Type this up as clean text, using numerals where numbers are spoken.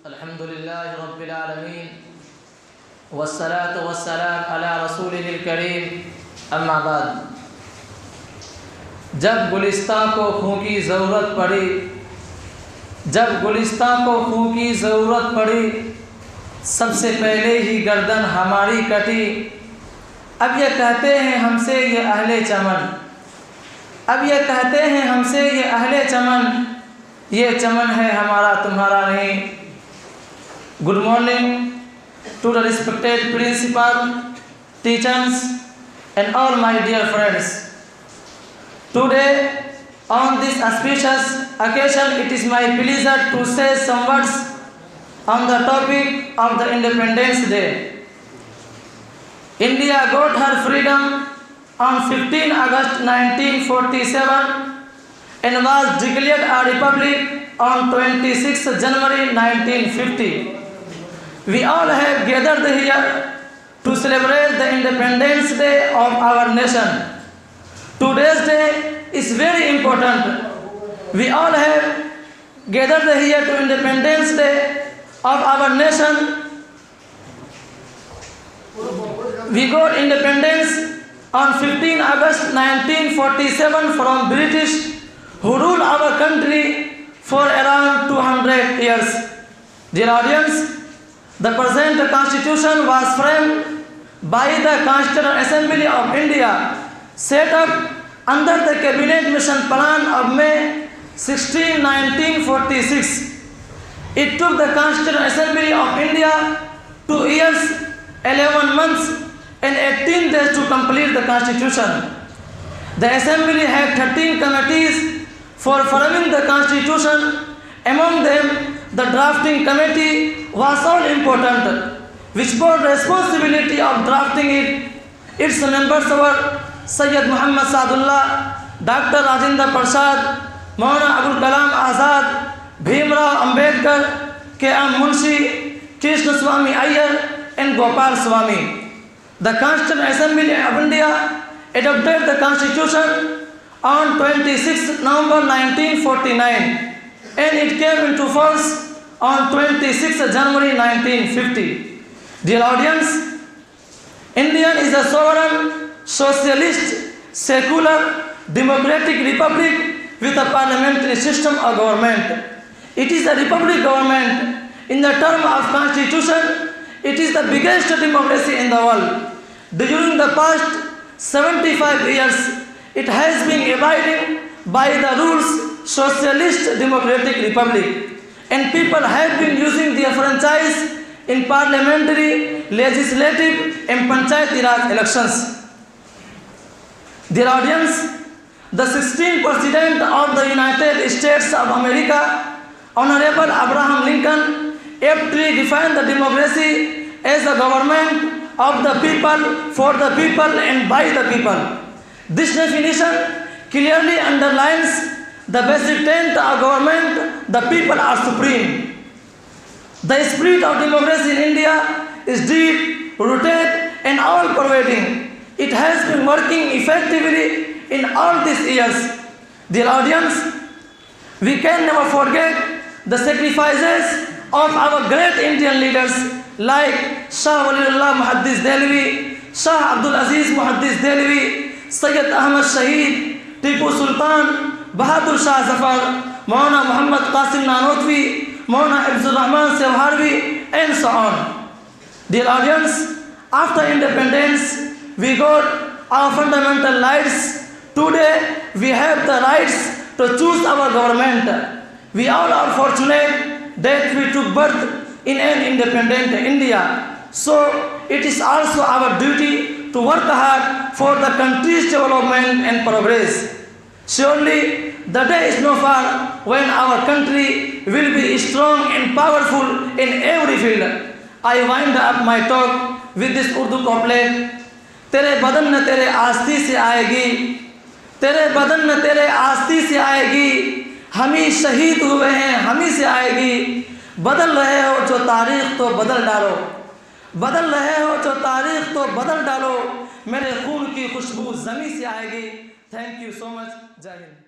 अल्हम्दुलिल्लाहि रब्बिल आलमीन वस्सलातु वस्सलाम अला रसूलिहिल करीम अम्मा बाद। जब गुलिस्तां को खून की ज़रूरत पड़ी, सबसे पहले ही गर्दन हमारी कटी। अब ये कहते हैं हमसे ये अहले चमन, ये चमन है हमारा तुम्हारा नहीं। Good morning to the respected principal, teachers and all my dear friends. Today on this auspicious occasion, it is my pleasure to say some words on the topic of the Independence Day. India got her freedom on 15 August 1947 and was declared a republic on 26 January 1950. We all have gathered here to celebrate the Independence Day of our nation. Today's day is very important. We all have gathered here to Independence Day of our nation. We got independence on 15 August 1947 from British, who ruled our country for around 200 years. Dear audience, the present constitution was framed by the Constitutional Assembly of India, set up under the Cabinet Mission Plan of May 16, 1946. It took the Constitutional Assembly of India 2 years, 11 months and 18 days to complete the constitution. The Assembly had 13 committees for framing the constitution. Among them, the drafting committee was all important, which bore responsibility of drafting it. Its members were Sayyid Muhammad Saadullah, Dr. Rajendra Prasad, Maulana Abul Kalam Azad, Bhimrao Ambedkar, K.M. Munshi, Krishna Swami Iyer and Gopal Swami. The Constitutional Assembly of India adopted the constitution on 26 November 1949 and it came into force on 26 January 1950. Dear audience, India is a sovereign, socialist, secular, democratic republic with a parliamentary system of government. It is a republic government. In the term of constitution, it is the biggest democracy in the world. During the past 75 years, it has been abiding by the rules socialist democratic republic, and people have been using their franchise in parliamentary, legislative and panchayat raj elections. Dear audience, the 16th President of the United States of America, Honorable Abraham Lincoln, aptly defined the democracy as the government of the people, for the people and by the people. This definition clearly underlines the basic tenet of government: the people are supreme. The spirit of democracy in India is deep rooted and all-pervading. It has been working effectively in all these years. Dear audience, we can never forget the sacrifices of our great Indian leaders like Shah Waliullah Muhaddis Dehlvi, Shah Abdul Aziz Muhaddis Dehlvi, Sayyid Ahmad Shaheed, Tipu Sultan, Bahadur Shah Zafar, Maulana Muhammad Qasim Nanotvi, Maulana Hifzur Rahman Sewharvi, and so on. Dear audience, after independence, we got our fundamental rights. Today, we have the rights to choose our government. We all are fortunate that we took birth in an independent India. So, it is also our duty to work hard for the country's development and progress. Surely, the day is not far when our country will be strong and powerful in every field. I wind up my talk with this Urdu couplet. तेरे बदन न तेरे आस्ती से आएगी, तेरे बदन न तेरे आस्ती से आएगी, हम ही शहीद हुए हैं हम ही से आएगी। बदल रहे हो जो तारीख तो बदल डालो, बदल रहे हो जो तारीख तो बदल डालो, मेरे खून की खुशबू ज़मीं से आएगी। Thank you so much. जय हिंद।